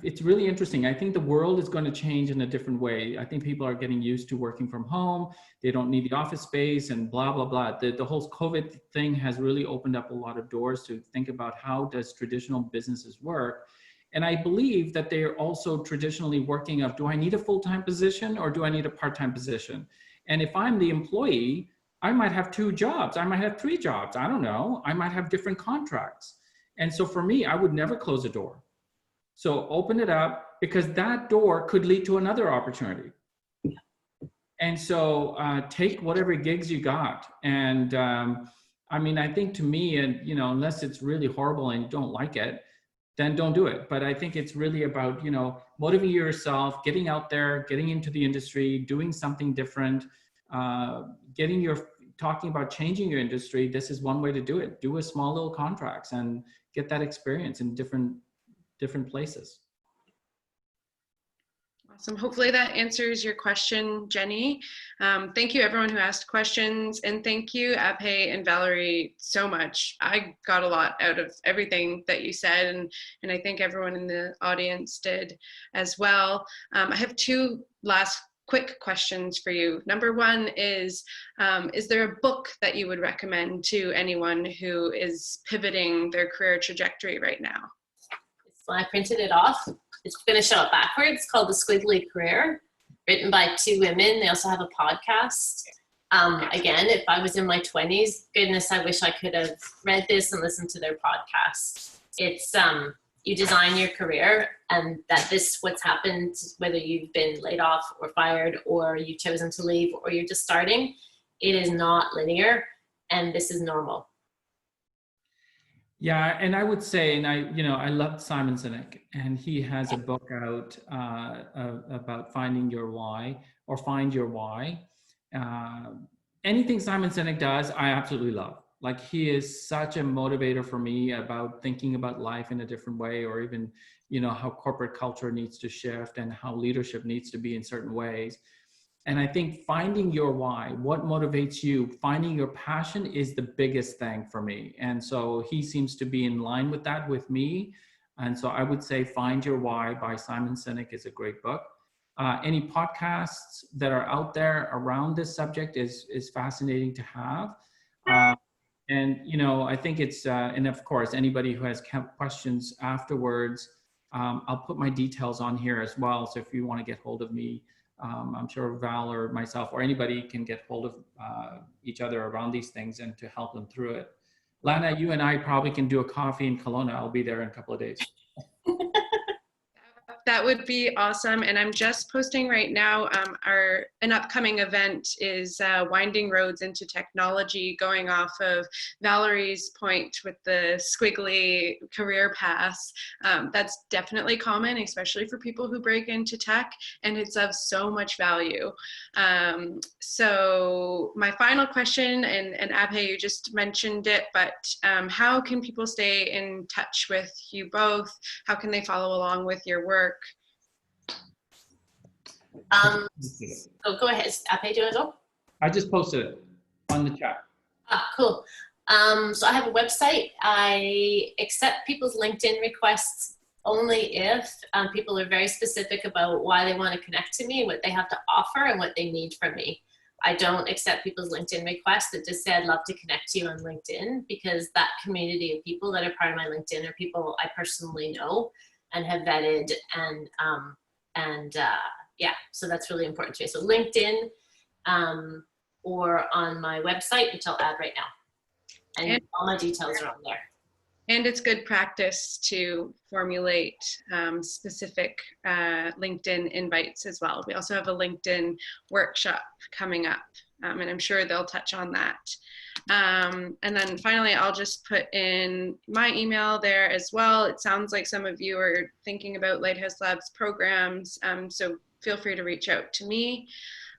it's really interesting. I think the world is going to change in a different way. I think people are getting used to working from home. They don't need the office space and blah, blah, blah. The whole COVID thing has really opened up a lot of doors to think about how does traditional businesses work. And I believe that they're also traditionally working of, do I need a full-time position or do I need a part-time position? And if I'm the employee, I might have 2 jobs. I might have 3 jobs. I don't know. I might have different contracts. And so for me, I would never close a door. So open it up, because that door could lead to another opportunity. And so take whatever gigs you got. And I mean, I think to me, and unless it's really horrible and you don't like it, then don't do it. But I think it's really about, motivating yourself, getting out there, getting into the industry, doing something different, talking about changing your industry. This is one way to do it. Do a small little contracts and get that experience in different places. Awesome. Hopefully that answers your question, Jenny. Thank you everyone who asked questions, and thank you Abhay and Valerie so much. I got a lot out of everything that you said, and I think everyone in the audience did as well. I have 2 last quick questions for you. Number 1 is there a book that you would recommend to anyone who is pivoting their career trajectory right now? So I printed it off. It's going to show it backwards. It's called The Squiggly Career, written by 2 women. They also have a podcast. Again, if I was in my 20s, goodness, I wish I could have read this and listened to their podcast. It's you design your career, and that what's happened, whether you've been laid off or fired, or you've chosen to leave, or you're just starting, it is not linear, and this is normal. Yeah, and I would say, and I love Simon Sinek, and he has a book out about finding your why, or find your why. Anything Simon Sinek does, I absolutely love. Like, he is such a motivator for me about thinking about life in a different way, or even, how corporate culture needs to shift and how leadership needs to be in certain ways. And I think finding your why, what motivates you, finding your passion is the biggest thing for me. And so he seems to be in line with that with me. And so I would say Find Your Why by Simon Sinek is a great book. Any podcasts that are out there around this subject is fascinating to have. And, you know, I think it's, and of course, anybody who has questions afterwards, I'll put my details on here as well. So if you want to get hold of me, I'm sure Val or myself or anybody can get hold of each other around these things and to help them through it. Lana, you and I probably can do a coffee in Kelowna. I'll be there in a couple of days. That would be awesome. And I'm just posting right now, an upcoming event is Winding Roads into Technology, going off of Valerie's point with the squiggly career paths. That's definitely common, especially for people who break into tech, and it's of so much value. So my final question, and Abhay, you just mentioned it, but how can people stay in touch with you both? How can they follow along with your work? So go ahead, Abhay, do you want to go? I just posted it on the chat. Ah, cool. So I have a website. I accept people's LinkedIn requests only if people are very specific about why they want to connect to me, what they have to offer, and what they need from me. I don't accept people's LinkedIn requests that just say, I'd love to connect to you on LinkedIn, because that community of people that are part of my LinkedIn are people I personally know and have vetted, and yeah, so that's really important to me. So LinkedIn, or on my website, which I'll add right now. And all my details are on there. And it's good practice to formulate specific LinkedIn invites as well. We also have a LinkedIn workshop coming up, and I'm sure they'll touch on that. And then finally, I'll just put in my email there as well. It sounds like some of you are thinking about Lighthouse Labs programs, so feel free to reach out to me.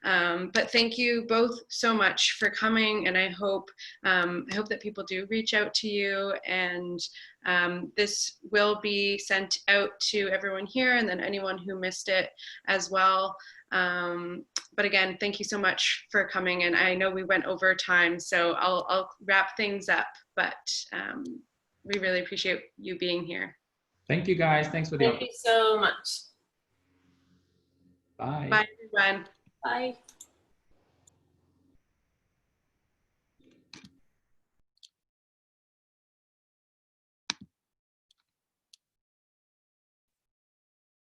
But thank you both so much for coming, and I hope that people do reach out to you, and this will be sent out to everyone here, and then anyone who missed it as well. But again, thank you so much for coming, and I know we went over time, so I'll wrap things up, but we really appreciate you being here. Thank you, guys. Thanks for the Thank you so much. Bye. Bye, everyone. Bye.